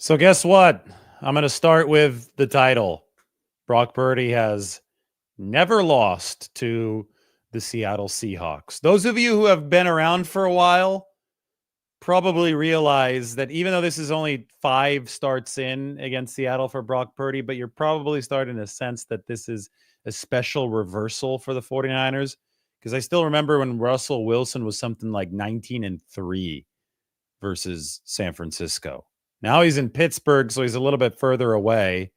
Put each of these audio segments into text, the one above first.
So guess what? I'm going to start with the title. Brock Purdy has never lost to the Seattle Seahawks. Those of you who have been around for a while probably realize that even though this is only 5 starts in against Seattle for Brock Purdy, but you're probably starting to sense that this is a special reversal for the 49ers, because I still remember when Russell Wilson was something like 19-3 versus San Francisco. Now he's in Pittsburgh, so he's a little bit further away.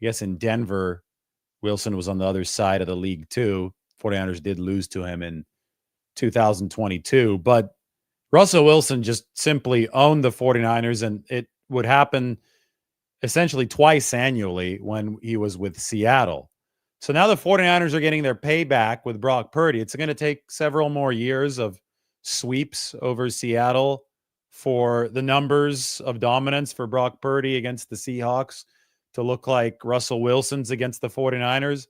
I guess in Denver, Wilson was on the other side of the league too. 49ers did lose to him in 2022, but Russell Wilson just simply owned the 49ers, and it would happen essentially twice annually when he was with Seattle. So now the 49ers are getting their payback with Brock Purdy. It's going to take several more years of sweeps over Seattle for the numbers of dominance for Brock Purdy against the Seahawks to look like Russell Wilson's against the 49ers.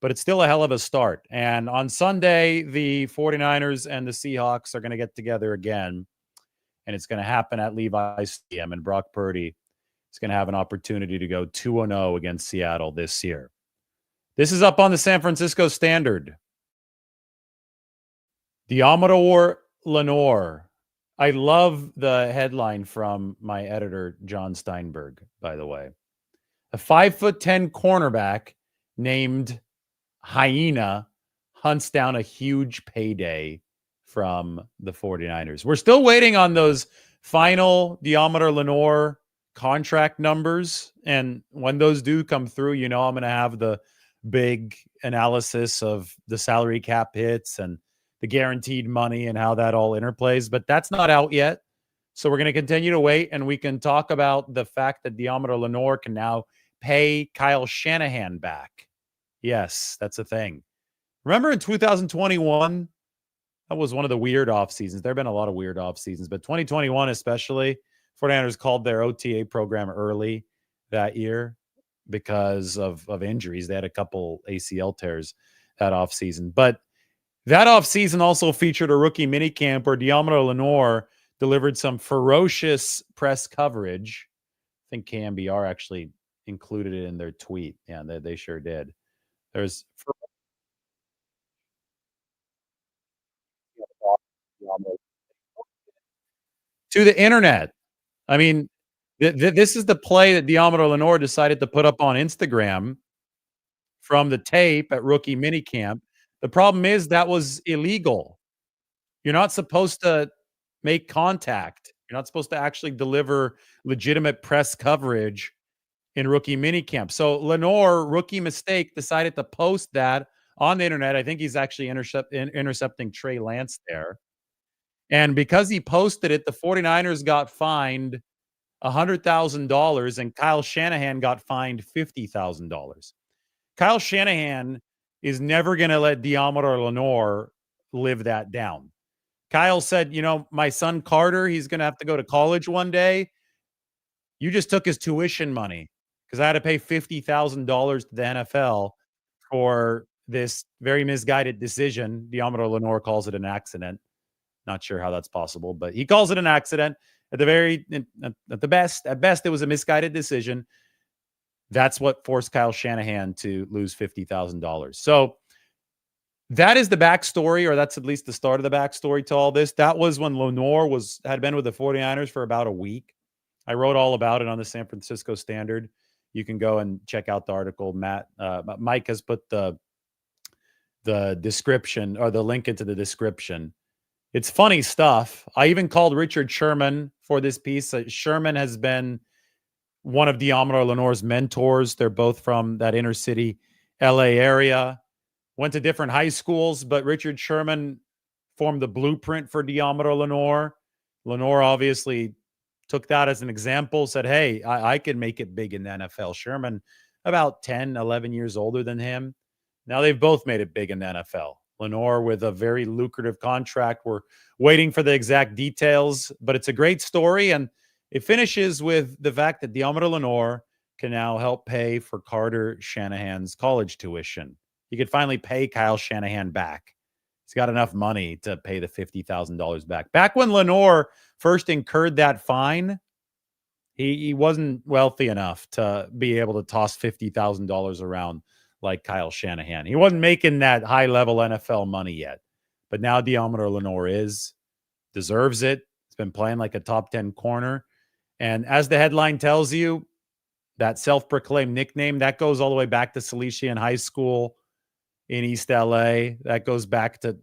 But it's still a hell of a start. And on Sunday, the 49ers and the Seahawks are going to get together again. And it's going to happen at Levi Stadium. And Brock Purdy is going to have an opportunity to go 2-0 against Seattle this year. This is up on the San Francisco Standard. Diamador Lenor. I love the headline from my editor, John Steinberg, by the way. A 5'10" cornerback named Hyena hunts down a huge payday from the 49ers. We're still waiting on those final Diamador Lenor contract numbers. And when those do come through, you know, I'm going to have the big analysis of the salary cap hits and the guaranteed money and how that all interplays. But that's not out yet. So we're going to continue to wait, and we can talk about the fact that Diamador Lenor can now pay Kyle Shanahan back. Yes, that's a thing. Remember in 2021, that was one of the weird off seasons. There have been a lot of weird off seasons, but 2021 especially, 49ers called their OTA program early that year because of injuries. They had a couple ACL tears that off season. But that off season also featured a rookie minicamp where Diamador Lenor delivered some ferocious press coverage. I think KMBR actually included it in their tweet. Yeah, they sure did. There's to the internet. I mean, this is the play that Diamador Lenor decided to put up on Instagram from the tape at rookie minicamp. The problem is that was illegal. You're not supposed to make contact. You're not supposed to actually deliver legitimate press coverage in rookie minicamp. So Lenore, rookie mistake, decided to post that on the internet. I think he's actually intercepting Trey Lance there. And because he posted it, the 49ers got fined $100,000 and Kyle Shanahan got fined $50,000. Kyle Shanahan is never going to let Diamador Lenore live that down. Kyle said, you know, my son Carter, he's going to have to go to college one day. You just took his tuition money because I had to pay $50,000 to the NFL for this very misguided decision. Diamador Lenore calls it an accident. Not sure how that's possible, but he calls it an accident. At the best, it was a misguided decision. That's what forced Kyle Shanahan to lose $50,000. So that is the backstory, or that's at least the start of the backstory to all this. That was when Lenore had been with the 49ers for about a week. I wrote all about it on the San Francisco Standard. You can go and check out the article. Mike has put the description or the link into the description. It's funny stuff. I even called Richard Sherman for this piece. Sherman has been one of Diamador Lenore's mentors. They're both from that inner city LA area. Went to different high schools, but Richard Sherman formed the blueprint for Diamador Lenore. Lenore obviously took that as an example, said, hey, I can make it big in the NFL. Sherman, about 10, 11 years older than him. Now they've both made it big in the NFL. Lenore with a very lucrative contract. We're waiting for the exact details, but it's a great story. And it finishes with the fact that Diamador Lenore can now help pay for Carter Shanahan's college tuition. He could finally pay Kyle Shanahan back. He's got enough money to pay the $50,000 back. Back when Lenore first incurred that fine, He wasn't wealthy enough to be able to toss $50,000 around like Kyle Shanahan. He wasn't making that high-level NFL money yet. But now Deommodore Lenore deserves it. He's been playing like a top 10 corner. And as the headline tells you, that self-proclaimed nickname, that goes all the way back to Salesian High School in East LA. That goes back to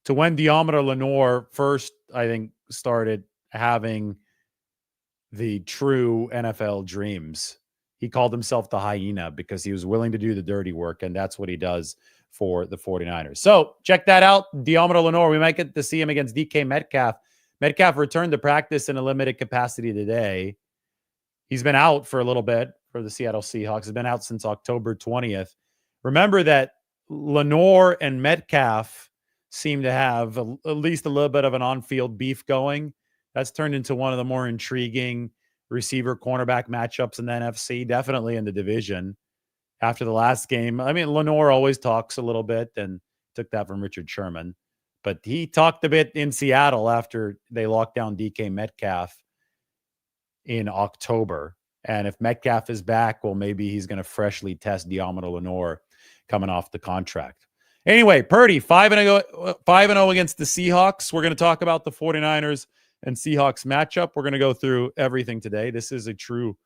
when Deommodore Lenore first, I think, started having the true NFL dreams. He called himself the hyena because he was willing to do the dirty work, and that's what he does for the 49ers. So check that out. Deommodore Lenore, we might get to see him against DK Metcalf. Metcalf returned to practice in a limited capacity today. He's been out for a little bit for the Seattle Seahawks. He's been out since October 20th. Remember that Lenore and Metcalf seem to have at least a little bit of an on-field beef going. That's turned into one of the more intriguing receiver cornerback matchups in the NFC, definitely in the division. After the last game, I mean, Lenore always talks a little bit, and took that from Richard Sherman. But he talked a bit in Seattle after they locked down DK Metcalf in October. And if Metcalf is back, well, maybe he's going to freshly test Deommodore Lenore coming off the contract. Anyway, Purdy, 5-0 against the Seahawks. We're going to talk about the 49ers and Seahawks matchup. We're going to go through everything today. This is a true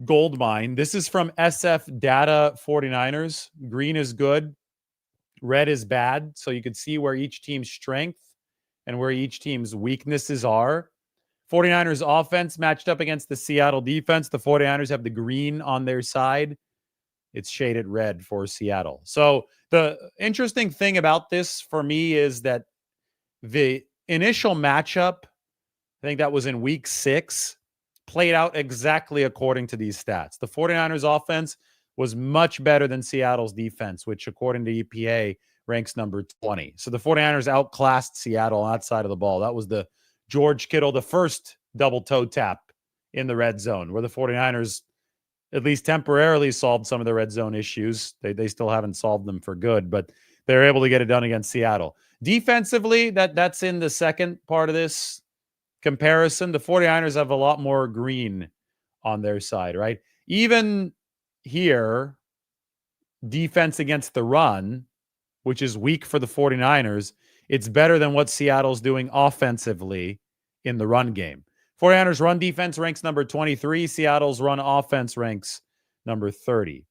gold mine. This is from SF Data 49ers. Green is good. Red is bad. So you can see where each team's strength and where each team's weaknesses are. 49ers offense matched up against the Seattle defense. The 49ers have the green on their side. It's shaded red for Seattle. So the interesting thing about this for me is that the initial matchup, I think that was in week 6, played out exactly according to these stats. The 49ers offense was much better than Seattle's defense, which according to EPA ranks number 20. So the 49ers outclassed Seattle on that side of the ball. That was the George Kittle, the first double toe tap in the red zone, where the 49ers at least temporarily solved some of the red zone issues. They still haven't solved them for good, but they're able to get it done against Seattle. Defensively, that's in the second part of this comparison. The 49ers have a lot more green on their side, right? Even here, defense against the run, which is weak for the 49ers, it's better than what Seattle's doing offensively in the run game. 49ers run defense ranks number 23. Seattle's run offense ranks number 30.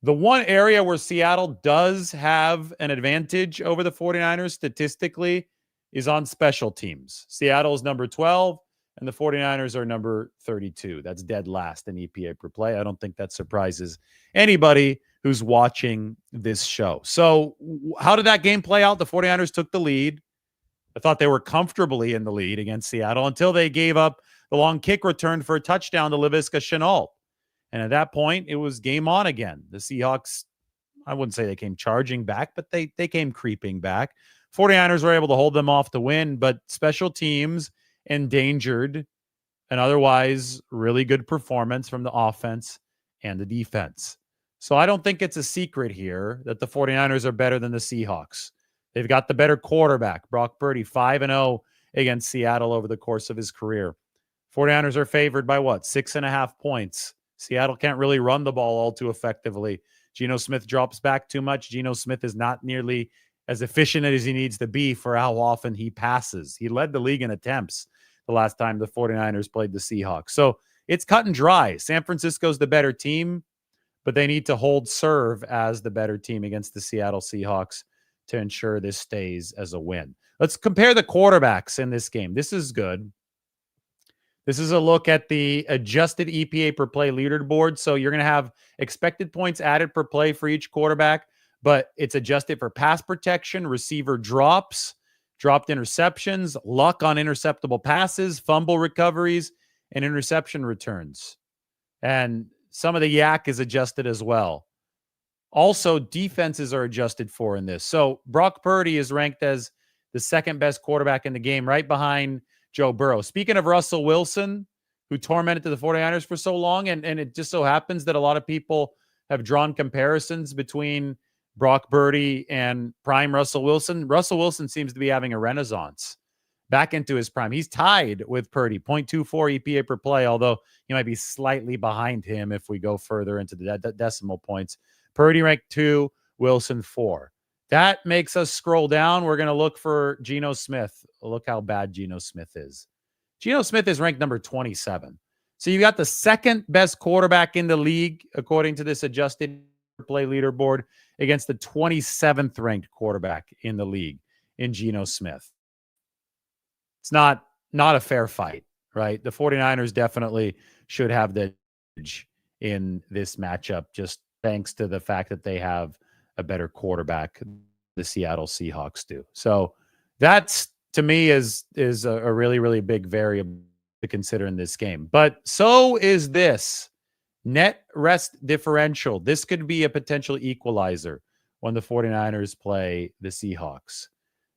The one area where Seattle does have an advantage over the 49ers statistically is on special teams. Seattle's number 12, and the 49ers are number 32. That's dead last in EPA per play. I don't think that surprises anybody who's watching this show. So how did that game play out? The 49ers took the lead. I thought they were comfortably in the lead against Seattle until they gave up the long kick return for a touchdown to Laviska Shenault. And at that point, it was game on again. The Seahawks, I wouldn't say they came charging back, but they came creeping back. 49ers were able to hold them off to win, but special teams endangered an otherwise really good performance from the offense and the defense. So I don't think it's a secret here that the 49ers are better than the Seahawks. They've got the better quarterback, Brock Purdy, 5-0 against Seattle over the course of his career. 49ers are favored by what? 6.5 points. Seattle can't really run the ball all too effectively. Geno Smith drops back too much. Geno Smith is not nearly as efficient as he needs to be for how often he passes. He led the league in attempts the last time the 49ers played the Seahawks. So it's cut and dry. San Francisco's the better team, but they need to hold serve as the better team against the Seattle Seahawks to ensure this stays as a win. Let's compare the quarterbacks in this game. This is good. This is a look at the adjusted EPA per play leaderboard. So you're going to have expected points added per play for each quarterback, but it's adjusted for pass protection, receiver drops, dropped interceptions, luck on interceptable passes, fumble recoveries, and interception returns. And some of the yak is adjusted as well. Also, defenses are adjusted for in this. So Brock Purdy is ranked as the second best quarterback in the game, right behind Joe Burrow. Speaking of Russell Wilson, who tormented the 49ers for so long, and it just so happens that a lot of people have drawn comparisons between Brock Purdy and prime Russell Wilson. Russell Wilson seems to be having a renaissance back into his prime. He's tied with Purdy, 0.24 EPA per play, although he might be slightly behind him if we go further into the decimal points. Purdy ranked 2, Wilson 4. That makes us scroll down. We're going to look for Geno Smith. Look how bad Geno Smith is. Geno Smith is ranked number 27. So you got the second best quarterback in the league, according to this adjusted play leaderboard, against the 27th ranked quarterback in the league in Geno Smith. It's not a fair fight, right? The 49ers definitely should have the edge in this matchup, just thanks to the fact that they have a better quarterback, the Seattle Seahawks do. So that's, to me, is a really, really big variable to consider in this game. But so is this net rest differential. This could be a potential equalizer when the 49ers play the Seahawks.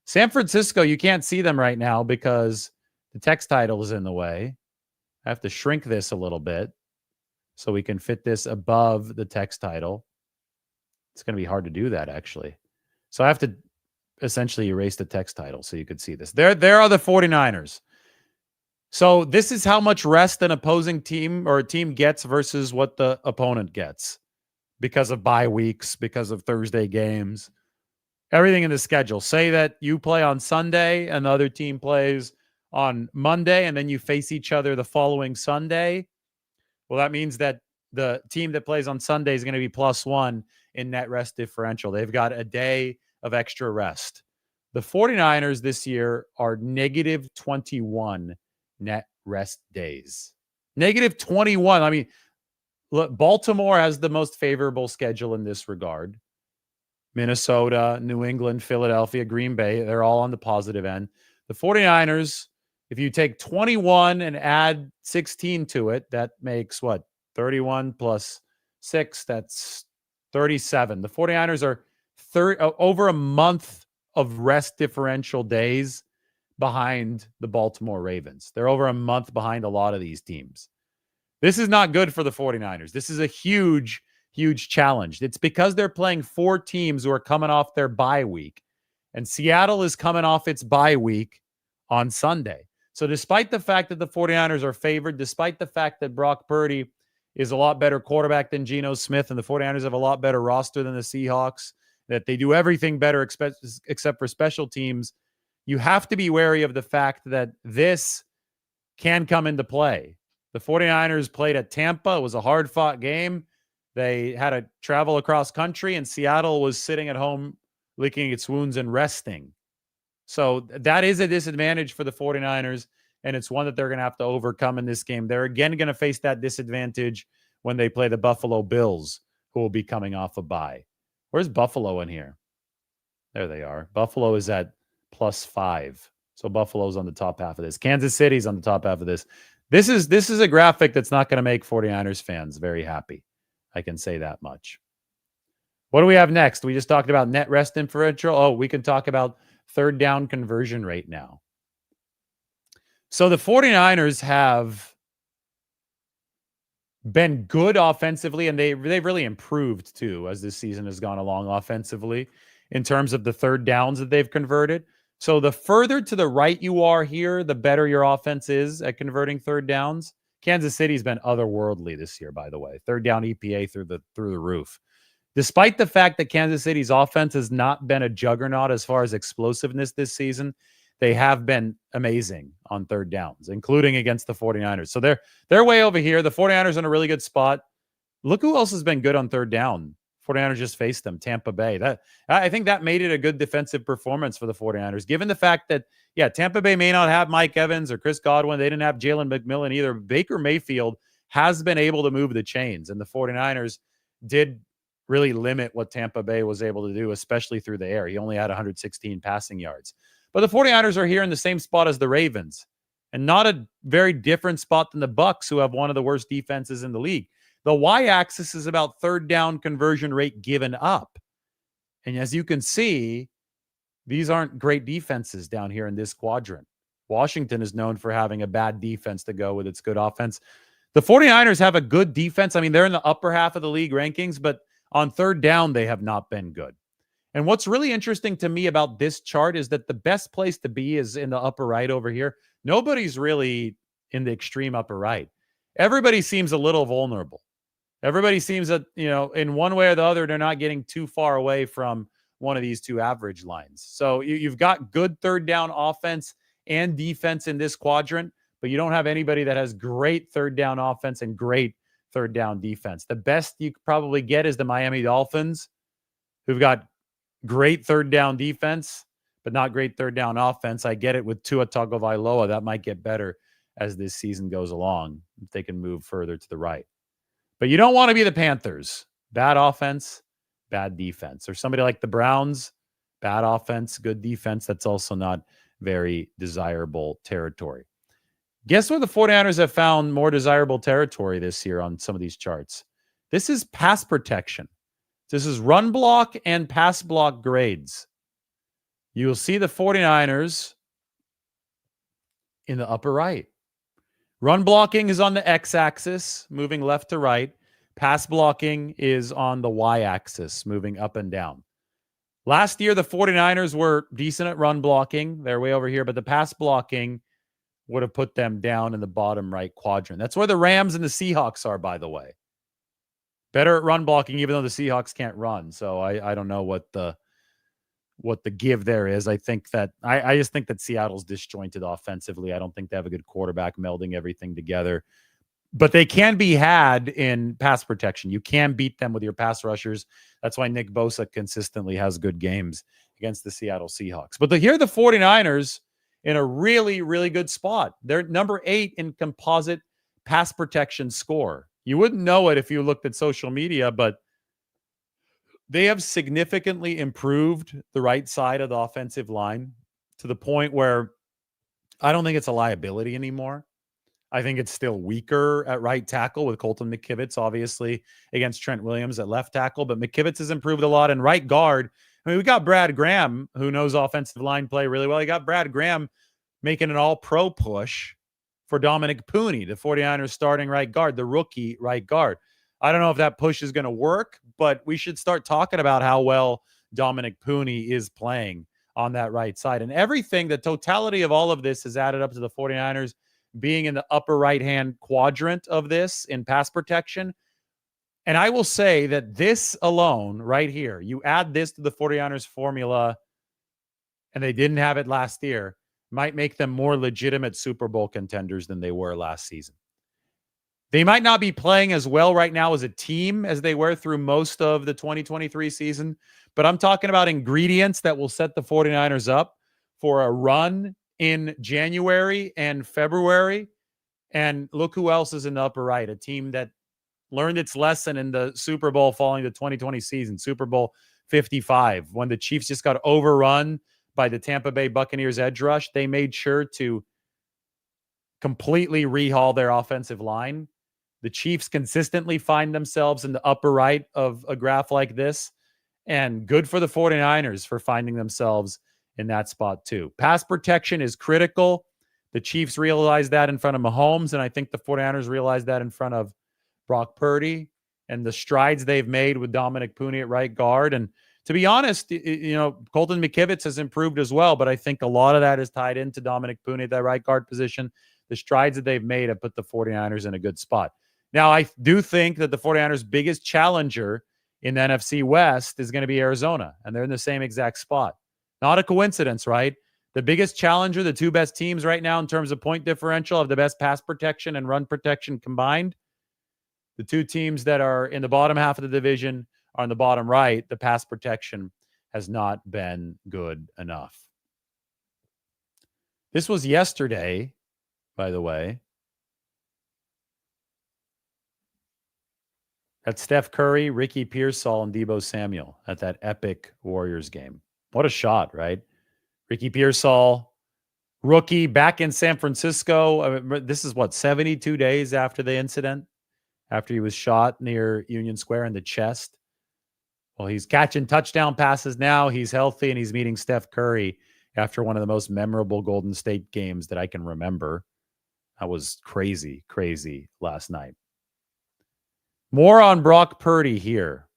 San Francisco, you can't see them right now because the text title is in the way. I have to shrink this a little bit so we can fit this above the text title. It's going to be hard to do that, actually. So I have to essentially erase the text title so you could see this. There are the 49ers. So this is how much rest an opposing team or a team gets versus what the opponent gets because of bye weeks, because of Thursday games. Everything in the schedule. Say that you play on Sunday and the other team plays on Monday, and then you face each other the following Sunday. Well, that means that the team that plays on Sunday is going to be +1 in net rest differential. They've got a day of extra rest. The 49ers this year are -21 net rest days. -21. I mean, look, Baltimore has the most favorable schedule in this regard. Minnesota, New England, Philadelphia, Green Bay, they're all on the positive end. The 49ers, if you take 21 and add 16 to it, that makes what? 31 plus 6, that's 37. The 49ers are over a month of rest differential days behind the Baltimore Ravens. They're over a month behind a lot of these teams. This is not good for the 49ers. This is a huge challenge. It's because they're playing 4 teams who are coming off their bye week. And Seattle is coming off its bye week on Sunday. So despite the fact that the 49ers are favored, despite the fact that Brock Purdy is a lot better quarterback than Geno Smith, and the 49ers have a lot better roster than the Seahawks, that they do everything better except for special teams, you have to be wary of the fact that this can come into play. The 49ers played at Tampa. It was a hard-fought game. They had to travel across country, and Seattle was sitting at home licking its wounds and resting. So that is a disadvantage for the 49ers, and it's one that they're going to have to overcome in this game. They're again going to face that disadvantage when they play the Buffalo Bills, who will be coming off a bye. Where's Buffalo in here? There they are. Buffalo is at +5. So Buffalo's on the top half of this. Kansas City's on the top half of this. This is a graphic that's not going to make 49ers fans very happy. I can say that much. What do we have next? We just talked about net rest differential. Oh, we can talk about third down conversion rate now. So the 49ers have been good offensively, and they've really improved too as this season has gone along offensively in terms of the third downs that they've converted. So the further to the right you are here, the better your offense is at converting third downs. Kansas City's been otherworldly this year, by the way. Third down EPA through the roof. Despite the fact that Kansas City's offense has not been a juggernaut as far as explosiveness this season, they have been amazing on third downs, including against the 49ers. So they're way over here. The 49ers are in a really good spot. Look who else has been good on third down. 49ers just faced them, Tampa Bay. I think that made it a good defensive performance for the 49ers, given the fact that, yeah, Tampa Bay may not have Mike Evans or Chris Godwin. They didn't have Jalen McMillan either. Baker Mayfield has been able to move the chains, and the 49ers did really limit what Tampa Bay was able to do, especially through the air. He only had 116 passing yards. But the 49ers are here in the same spot as the Ravens, and not a very different spot than the Bucs, who have one of the worst defenses in the league. The y-axis is about third down conversion rate given up. And as you can see, these aren't great defenses down here in this quadrant. Washington is known for having a bad defense to go with its good offense. The 49ers have a good defense. I mean, they're in the upper half of the league rankings, but on third down, they have not been good. And what's really interesting to me about this chart is that the best place to be is in the upper right over here. Nobody's really in the extreme upper right. Everybody seems a little vulnerable. Everybody seems that, in one way or the other, they're not getting too far away from one of these two average lines. So you've got good third down offense and defense in this quadrant, but you don't have anybody that has great third down offense and great third down defense. The best you could probably get is the Miami Dolphins, who've got great third down defense, but not great third down offense. I get it with Tua Tagovailoa. That might get better as this season goes along if they can move further to the right. But you don't want to be the Panthers. Bad offense, bad defense. Or somebody like the Browns, bad offense, good defense. That's also not very desirable territory. Guess where the 49ers have found more desirable territory this year on some of these charts? This is pass protection. This is run block and pass block grades. You will see the 49ers in the upper right. Run blocking is on the x-axis, moving left to right. Pass blocking is on the y-axis, moving up and down. Last year, the 49ers were decent at run blocking. They're way over here, but the pass blocking would have put them down in the bottom right quadrant. That's where the Rams and the Seahawks are, by the way. Better at run blocking, even though the Seahawks can't run. So I don't know what the give there is. I think that I just think that Seattle's disjointed offensively. I don't think they have a good quarterback melding everything together. But they can be had in pass protection. You can beat them with your pass rushers. That's why Nick Bosa consistently has good games against the Seattle Seahawks. But here are the 49ers in a really, really good spot. They're number 8 in composite pass protection score. You wouldn't know it if you looked at social media, but they have significantly improved the right side of the offensive line to the point where I don't think it's a liability anymore. I think it's still weaker at right tackle with Colton McKivitz, obviously, against Trent Williams at left tackle. But McKivitz has improved a lot. And right guard, I mean, we got Brad Graham, who knows offensive line play really well. You got Brad Graham making an all-pro push for Dominic Purdy, the 49ers starting right guard, the rookie right guard. I don't know if that push is going to work, but we should start talking about how well Dominic Purdy is playing on that right side. And everything, the totality of all of this has added up to the 49ers being in the upper right-hand quadrant of this in pass protection. And I will say that this alone right here, you add this to the 49ers formula, and they didn't have it last year, might make them more legitimate Super Bowl contenders than they were last season. They might not be playing as well right now as a team as they were through most of the 2023 season, but I'm talking about ingredients that will set the 49ers up for a run in January and February. And look who else is in the upper right, a team that learned its lesson in the Super Bowl following the 2020 season, Super Bowl 55, when the Chiefs just got overrun by the Tampa Bay Buccaneers edge rush. They made sure to completely rehaul their offensive line. The Chiefs consistently find themselves in the upper right of a graph like this, and good for the 49ers for finding themselves in that spot too. Pass protection is critical. The Chiefs realized that in front of Mahomes, and I think the 49ers realized that in front of Brock Purdy, and the strides they've made with Dominic Purdy at right guard. And to be honest, Colton McKivitz has improved as well, but I think a lot of that is tied into Dominic Purdy at that right guard position. The strides that they've made have put the 49ers in a good spot. Now, I do think that the 49ers' biggest challenger in the NFC West is going to be Arizona, and they're in the same exact spot. Not a coincidence, right? The biggest challenger, the two best teams right now in terms of point differential, have the best pass protection and run protection combined. The two teams that are in the bottom half of the division are on the bottom right. The pass protection has not been good enough. This was yesterday, by the way. That's Steph Curry, Ricky Pearsall, and Deebo Samuel at that epic Warriors game. What a shot, right? Ricky Pearsall, rookie, back in San Francisco. This is 72 days after the incident, after he was shot near Union Square in the chest. Well, he's catching touchdown passes now. He's healthy, and he's meeting Steph Curry after one of the most memorable Golden State games that I can remember. That was crazy, crazy last night. More on Brock Purdy here.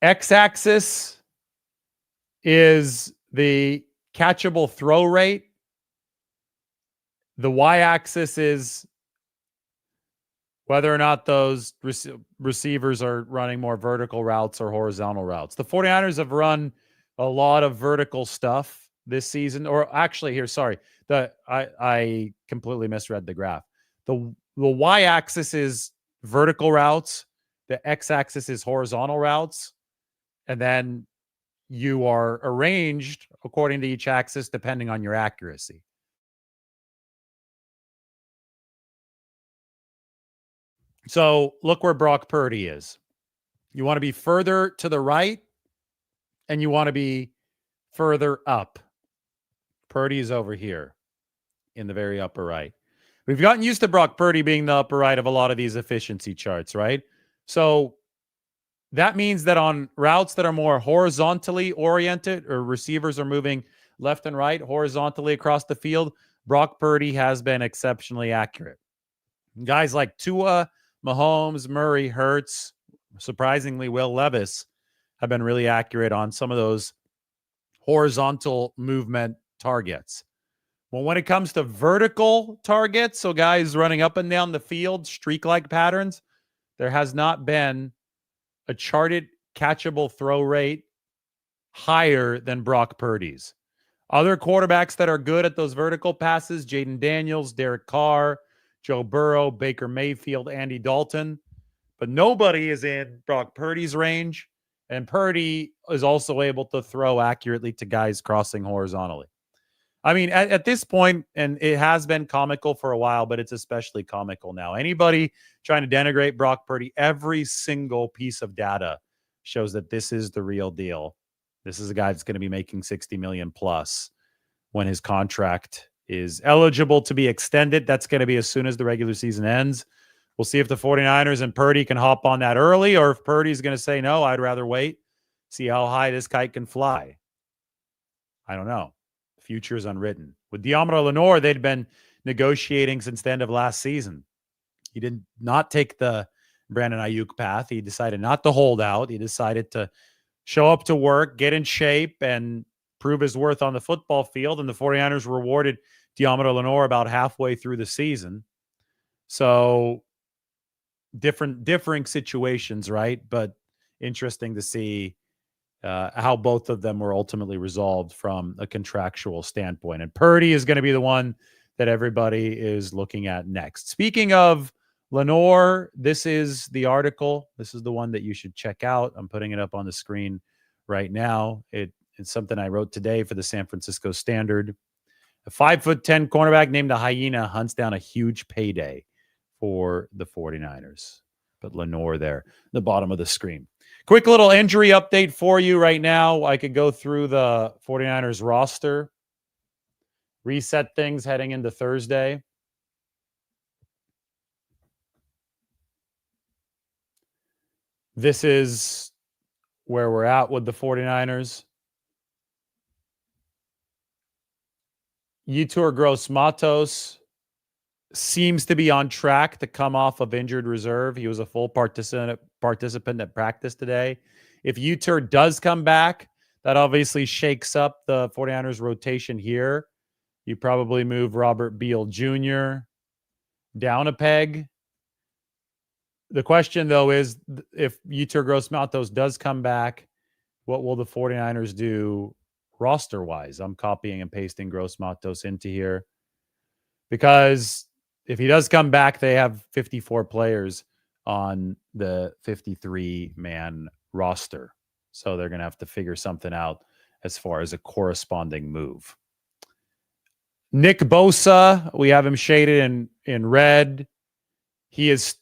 X-axis is the catchable throw rate. The y-axis is whether or not those receivers are running more vertical routes or horizontal routes. The 49ers have run a lot of vertical stuff this season, or actually here, sorry, I completely misread the graph. The y-axis is vertical routes, the x-axis is horizontal routes, and then you are arranged according to each axis depending on your accuracy. So look where Brock Purdy is. You want to be further to the right and you want to be further up. Purdy is over here in the very upper right. We've gotten used to Brock Purdy being the upper right of a lot of these efficiency charts, right? So that means that on routes that are more horizontally oriented or receivers are moving left and right horizontally across the field, Brock Purdy has been exceptionally accurate. Guys like Tua, Mahomes, Murray, Hurts, surprisingly Will Levis have been really accurate on some of those horizontal movement targets. Well, when it comes to vertical targets, so guys running up and down the field, streak-like patterns, there has not been a charted catchable throw rate higher than Brock Purdy's. Other quarterbacks that are good at those vertical passes, Jaden Daniels, Derek Carr, Joe Burrow, Baker Mayfield, Andy Dalton, but nobody is in Brock Purdy's range, and Purdy is also able to throw accurately to guys crossing horizontally. I mean, at this point, and it has been comical for a while, but it's especially comical now. Anybody trying to denigrate Brock Purdy, every single piece of data shows that this is the real deal. This is a guy that's going to be making $60 million plus when his contract is eligible to be extended. That's going to be as soon as the regular season ends. We'll see if the 49ers and Purdy can hop on that early, or if Purdy's going to say, no, I'd rather wait, see how high this kite can fly. I don't know. The future is unwritten. With Diamondre Lenor, they'd been negotiating since the end of last season. He did not take the Brandon Ayuk path. He decided not to hold out. He decided to show up to work, get in shape, and prove his worth on the football field. And the 49ers rewarded Diamondre Lenor about halfway through the season. So differing situations, right? But interesting to see how both of them were ultimately resolved from a contractual standpoint. And Purdy is going to be the one that everybody is looking at next. Speaking of Lenor, this is the article. This is the one that you should check out. I'm putting it up on the screen right now. It's something I wrote today for the San Francisco Standard. A 5'10" cornerback named a Hyena hunts down a huge payday for the 49ers. But Lenor there, the bottom of the screen. Quick little injury update for you right now. I could go through the 49ers roster, reset things heading into Thursday. This is where we're at with the 49ers. Yetur Gross-Matos seems to be on track to come off of injured reserve. He was a full participant at practice today. If Yetur does come back, that obviously shakes up the 49ers rotation here. You probably move Robert Beal Jr. down a peg. The question, though, is if Yetur Gross-Matos does come back, what will the 49ers do roster-wise? I'm copying and pasting Gross-Matos into here because if he does come back, they have 54 players on the 53-man roster. So they're going to have to figure something out as far as a corresponding move. Nick Bosa, we have him shaded in red. He is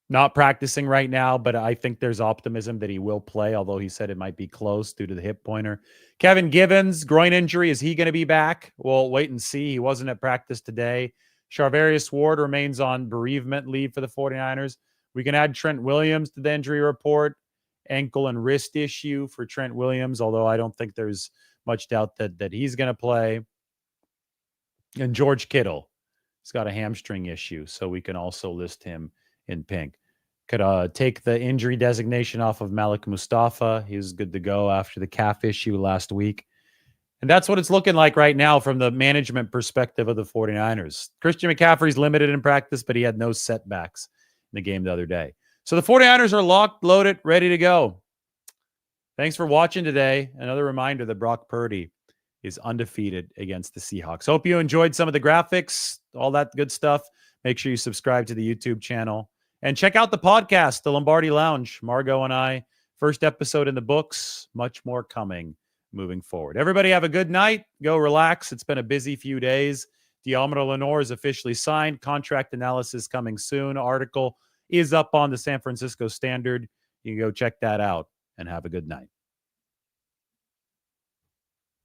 not practicing right now, but I think there's optimism that he will play, although he said it might be close due to the hip pointer. Kevin Givens, groin injury. Is he going to be back? We'll wait and see. He wasn't at practice today. Charvarius Ward remains on bereavement leave for the 49ers. We can add Trent Williams to the injury report. Ankle and wrist issue for Trent Williams, although I don't think there's much doubt that he's going to play. And George Kittle has got a hamstring issue, so we can also list him in pink. Could take the injury designation off of Malik Mustafa. He was good to go after the calf issue last week. And that's what it's looking like right now from the management perspective of the 49ers. Christian McCaffrey's limited in practice, but he had no setbacks in the game the other day. So the 49ers are locked, loaded, ready to go. Thanks for watching today. Another reminder that Brock Purdy is undefeated against the Seahawks. Hope you enjoyed some of the graphics, all that good stuff. Make sure you subscribe to the YouTube channel. And check out the podcast, The Lombardi Lounge. Margot and I, first episode in the books. Much more coming moving forward. Everybody have a good night. Go relax. It's been a busy few days. Diomede Lenor is officially signed. Contract analysis coming soon. Article is up on the San Francisco Standard. You can go check that out and have a good night.